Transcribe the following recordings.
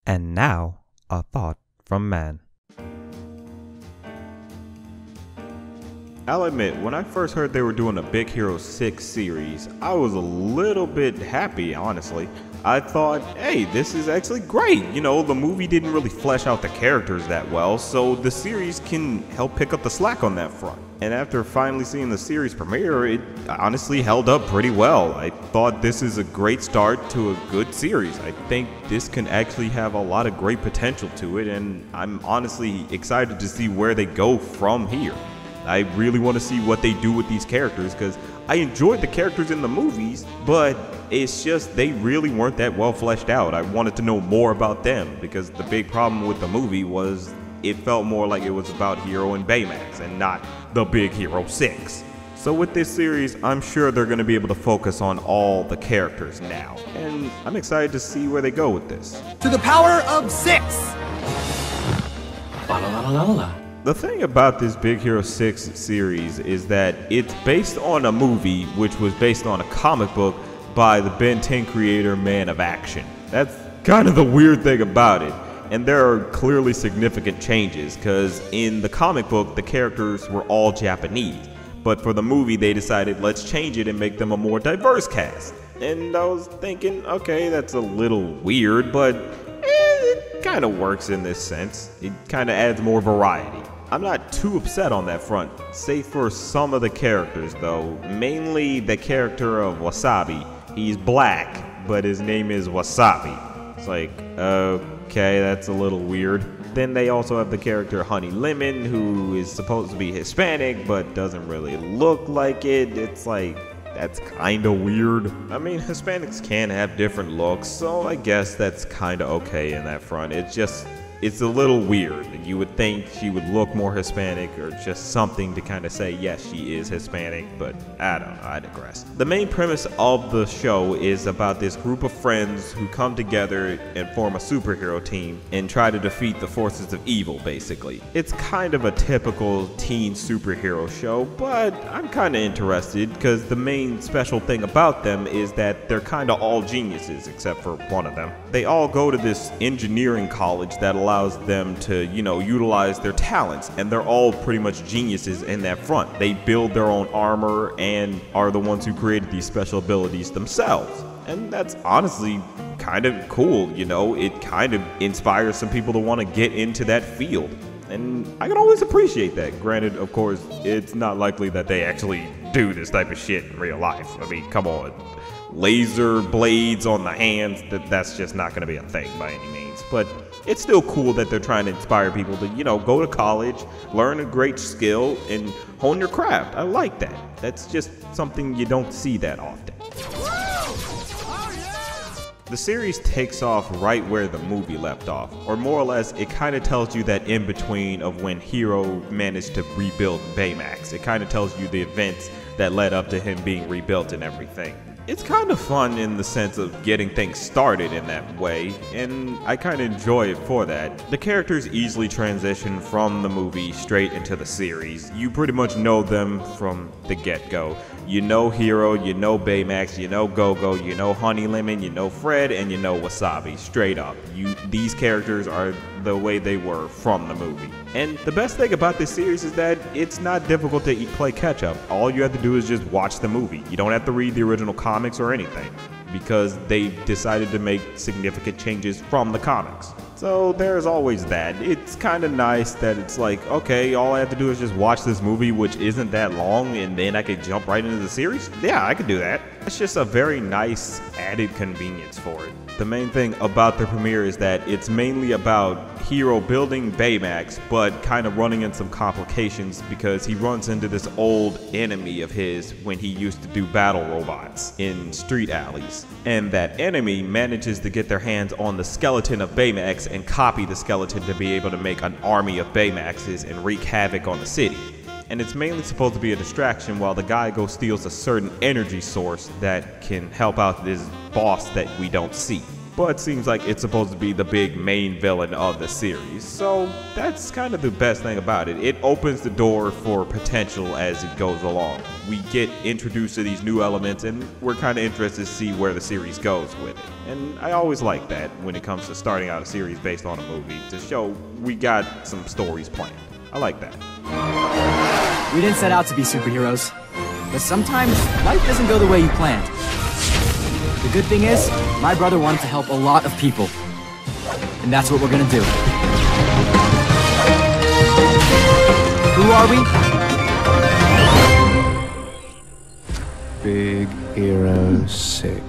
And now, a thought from man. I'll admit, when I first heard they were doing a Big Hero 6 series, I was a little bit happy, honestly. I thought, hey, this is actually great. You know, the movie didn't really flesh out the characters that well, so the series can help pick up the slack on that front. And after finally seeing the series premiere, it honestly held up pretty well. I thought this is a great start to a good series. I think this can actually have a lot of great potential to it, and I'm honestly excited to see where they go from here. I really want to see what they do with these characters, because I enjoyed the characters in the movies, but it's just they really weren't that well fleshed out. I wanted to know more about them, because the big problem with the movie was it felt more like it was about Hero and Baymax and not the Big Hero 6. So with this series, I'm sure they're going to be able to focus on all the characters now, and I'm excited to see where they go with this. To the power of 6! La la la la la la. The thing about this Big Hero 6 series is that it's based on a movie which was based on a comic book by the Ben 10 creator Man of Action. That's kind of the weird thing about it. And there are clearly significant changes, because in the comic book the characters were all Japanese. But for the movie they decided, let's change it and make them a more diverse cast. And I was thinking, okay, that's a little weird, but it kind of works in this sense. It kind of adds more variety. I'm not too upset on that front, save for some of the characters though. Mainly the character of Wasabi. He's black, but his name is Wasabi. It's like, okay, that's a little weird. Then they also have the character Honey Lemon, who is supposed to be Hispanic, but doesn't really look like it. It's like, that's kinda weird. I mean, Hispanics can have different looks, so I guess that's kinda okay in that front. It's a little weird. You would think she would look more Hispanic or just something to kind of say, yes, she is Hispanic, but I don't know, I digress. The main premise of the show is about this group of friends who come together and form a superhero team and try to defeat the forces of evil, basically. It's kind of a typical teen superhero show, but I'm kind of interested because the main special thing about them is that they're kind of all geniuses, except for one of them. They all go to this engineering college that allows them to, utilize their talents, and they're all pretty much geniuses in that front. They build their own armor and are the ones who created these special abilities themselves. And that's honestly kind of cool, it kind of inspires some people to want to get into that field. And I can always appreciate that. Granted, of course, it's not likely that they actually do this type of shit in real life. I mean, come on. Laser blades on the hands, that's just not going to be a thing by any means. But it's still cool that they're trying to inspire people to, go to college, learn a great skill, and hone your craft. I like that. That's just something you don't see that often. The series takes off right where the movie left off, or more or less it kind of tells you that in between of when Hero managed to rebuild Baymax. It kind of tells you the events that led up to him being rebuilt and everything. It's kind of fun in the sense of getting things started in that way, and I kind of enjoy it for that. The characters easily transition from the movie straight into the series. You pretty much know them from the get-go. You know Hero, you know Baymax, you know Go-Go, you know Honey Lemon, you know Fred, and you know Wasabi, straight up. These characters are the way they were from the movie. And the best thing about this series is that it's not difficult to play catch-up. All you have to do is just watch the movie. You don't have to read the original comics or anything, because they decided to make significant changes from the comics. So there's always that. It's kind of nice that it's like, okay, all I have to do is just watch this movie, which isn't that long, and then I could jump right into the series. Yeah, I could do that. It's just a very nice added convenience for it. The main thing about the premiere is that it's mainly about Hero building Baymax, but kind of running into some complications because he runs into this old enemy of his when he used to do battle robots in street alleys. And that enemy manages to get their hands on the skeleton of Baymax and copy the skeleton to be able to make an army of Baymaxes and wreak havoc on the city. And it's mainly supposed to be a distraction while the guy goes steals a certain energy source that can help out this boss that we don't see. but seems like it's supposed to be the big main villain of the series. So that's kind of the best thing about it. It opens the door for potential as it goes along. We get introduced to these new elements, and we're kind of interested to see where the series goes with it. And I always like that when it comes to starting out a series based on a movie, to show we got some stories planned. I like that. We didn't set out to be superheroes, but sometimes life doesn't go the way you planned. The good thing is, my brother wanted to help a lot of people, and that's what we're gonna do. Who are we? Big Hero 6.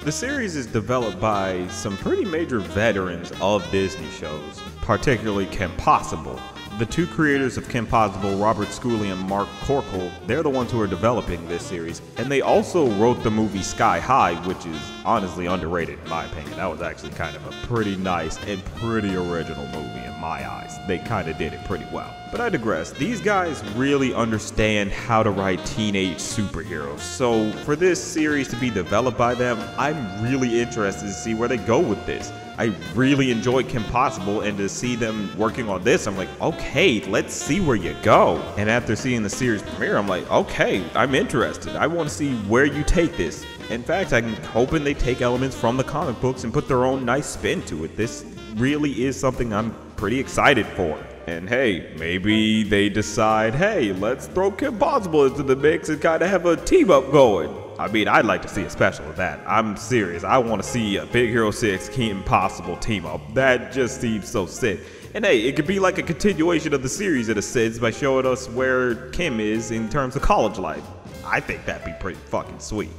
The series is developed by some pretty major veterans of Disney shows, particularly Kim Possible. The two creators of Kim Possible, Robert Scully and Mark Corkle, they're the ones who are developing this series, and they also wrote the movie Sky High, which is honestly underrated in my opinion. That was actually kind of a pretty nice and pretty original movie in my eyes. They kind of did it pretty well. But I digress. These guys really understand how to write teenage superheroes, so for this series to be developed by them, I'm really interested to see where they go with this. I really enjoyed Kim Possible, and to see them working on this, I'm like, okay, let's see where you go. And after seeing the series premiere, I'm like, okay, I'm interested. I want to see where you take this. In fact, I'm hoping they take elements from the comic books and put their own nice spin to it. This really is something I'm pretty excited for. And hey, maybe they decide, hey, let's throw Kim Possible into the mix and kind of have a team up going. I mean, I'd like to see a special of that. I'm serious. I want to see a Big Hero 6 Kim Possible team up. That just seems so sick. And hey, it could be like a continuation of the series in a sense by showing us where Kim is in terms of college life. I think that'd be pretty fucking sweet.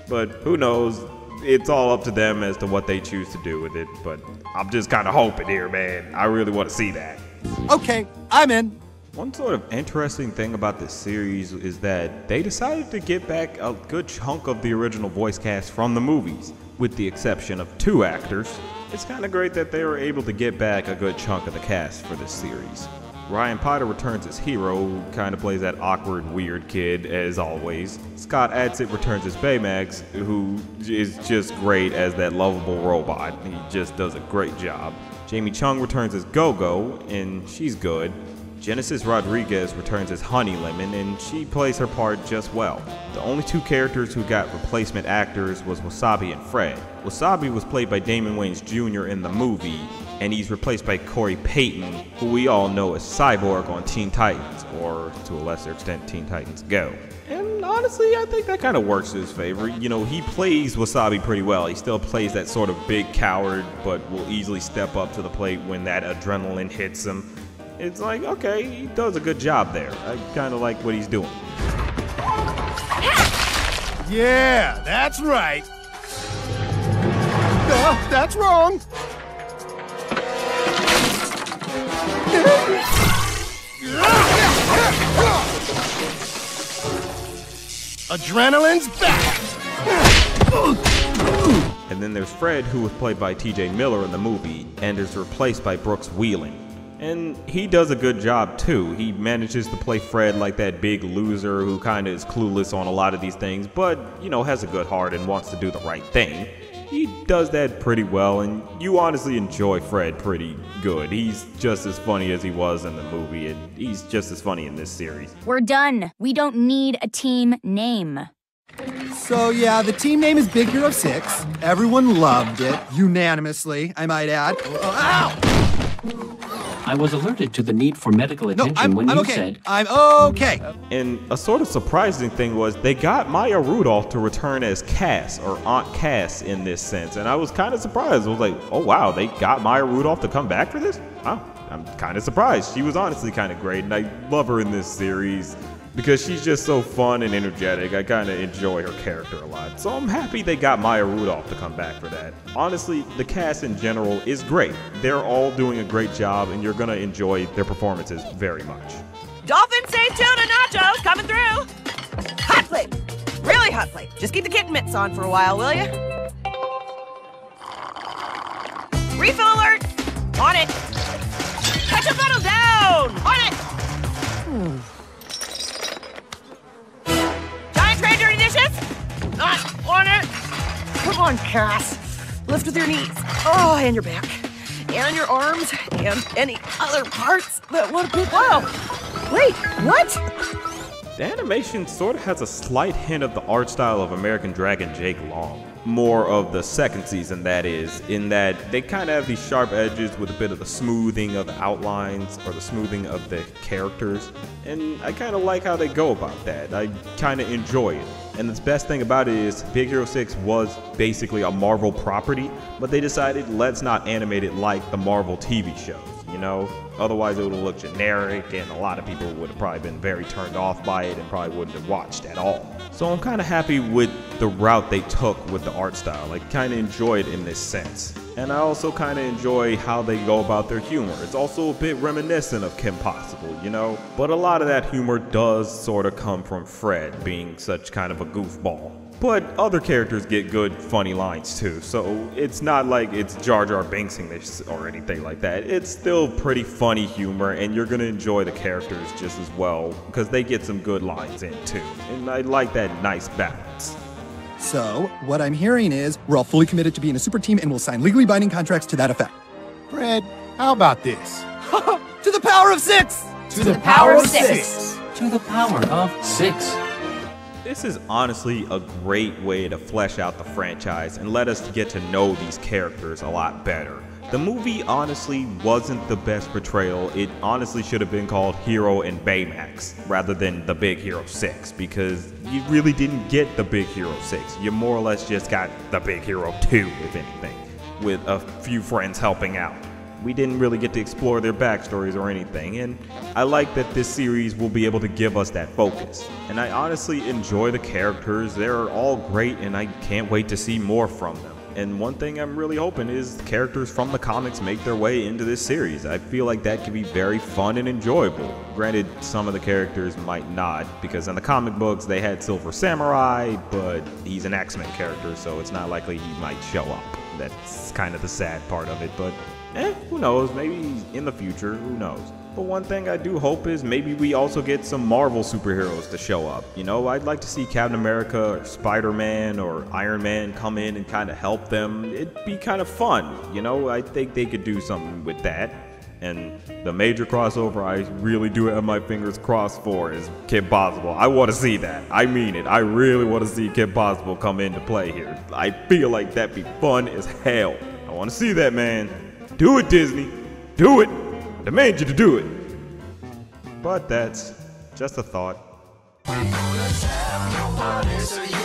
But who knows? It's all up to them as to what they choose to do with it. But I'm just kind of hoping here, man. I really want to see that. Okay, I'm in. One sort of interesting thing about this series is that they decided to get back a good chunk of the original voice cast from the movies, with the exception of 2 actors. It's kind of great that they were able to get back a good chunk of the cast for this series. Ryan Potter returns as Hero, who kind of plays that awkward, weird kid as always. Scott Adsit returns as Baymax, who is just great as that lovable robot. He just does a great job. Jamie Chung returns as Go-Go, and she's good. Genesis Rodriguez returns as Honey Lemon, and she plays her part just well. The only 2 characters who got replacement actors was Wasabi and Fred. Wasabi was played by Damon Wayans Jr. in the movie, and he's replaced by Corey Payton, who we all know as Cyborg on Teen Titans, or to a lesser extent, Teen Titans Go. And honestly, I think that kind of works to his favor. You know, he plays Wasabi pretty well. He still plays that sort of big coward, but will easily step up to the plate when that adrenaline hits him. It's like, okay, he does a good job there. I kind of like what he's doing. Yeah, that's right. That's wrong. Adrenaline's back. And then there's Fred, who was played by TJ Miller in the movie, and is replaced by Brooks Wheeling. And he does a good job too. He manages to play Fred like that big loser who kind of is clueless on a lot of these things, but, you know, has a good heart and wants to do the right thing. He does that pretty well, and you honestly enjoy Fred pretty good. He's just as funny as he was in the movie, and he's just as funny in this series. We're done. We don't need a team name. So yeah, the team name is Big Hero 6. Everyone loved it, unanimously, I might add. Ow! I was alerted to the need for medical attention when you said... I'm okay. And a sort of surprising thing was they got Maya Rudolph to return as Cass, or Aunt Cass in this sense. And I was kind of surprised. I was like, oh wow, they got Maya Rudolph to come back for this? Wow, I'm kind of surprised. She was honestly kind of great, and I love her in this series because she's just so fun and energetic. I kind of enjoy her character a lot. So I'm happy they got Maya Rudolph to come back for that. Honestly, the cast in general is great. They're all doing a great job, and you're going to enjoy their performances very much. Dolphin say tuna nachos coming through. Hot plate. Really hot plate. Just keep the kitten mitts on for a while, will you? Refill alert. On it. Ketchup bottle down. On it. Giant train dirty dishes. Not on it. Come on, Cass. Lift with your knees. Oh, and your back. And your arms. And any other parts that want to be. Whoa! Wait, what? The animation sort of has a slight hint of the art style of American Dragon Jake Long. More of the second season, that is, in that they kind of have these sharp edges with a bit of the smoothing of the outlines or the smoothing of the characters, and I kind of like how they go about that. I kind of enjoy it. And the best thing about it is Big Hero 6 was basically a Marvel property, but they decided let's not animate it like the Marvel TV shows, you know? Otherwise it would have looked generic and a lot of people would have probably been very turned off by it and probably wouldn't have watched at all. So I'm kind of happy with the route they took with the art style. I kind of enjoy it in this sense. And I also kind of enjoy how they go about their humor. It's also a bit reminiscent of Kim Possible, you know? But a lot of that humor does sort of come from Fred being such kind of a goofball. But other characters get good, funny lines too, so it's not like it's Jar Jar Binksing this or anything like that. It's still pretty funny humor, and you're gonna enjoy the characters just as well, because they get some good lines in too, and I like that nice balance. So, what I'm hearing is, we're all fully committed to being a super team and we'll sign legally binding contracts to that effect. Fred, how about this? To the power of 6! To the power of 6! To the power of 6. This is honestly a great way to flesh out the franchise and let us get to know these characters a lot better. The movie honestly wasn't the best portrayal. It honestly should have been called Hero and Baymax rather than The Big Hero 6, because you really didn't get The Big Hero 6. You more or less just got The Big Hero 2, if anything, with a few friends helping out. We didn't really get to explore their backstories or anything, and I like that this series will be able to give us that focus. And I honestly enjoy the characters. They're all great, and I can't wait to see more from them. And one thing I'm really hoping is the characters from the comics make their way into this series. I feel like that could be very fun and enjoyable. Granted, some of the characters might not, because in the comic books they had Silver Samurai, but he's an X-Men character, so it's not likely he might show up. That's kind of the sad part of it, but who knows, maybe in the future, who knows. But one thing I do hope is maybe we also get some Marvel superheroes to show up. You know, I'd like to see Captain America or Spider-Man or Iron Man come in and kind of help them. It'd be kind of fun, you know, I think they could do something with that. And the major crossover I really do have my fingers crossed for is Kim Possible. I want to see that. I mean it. I really want to see Kim Possible come into play here. I feel like that'd be fun as hell. I want to see that, man. Do it, Disney. Do it. I demand you to do it. But that's just a thought. We gonna have nobody, so you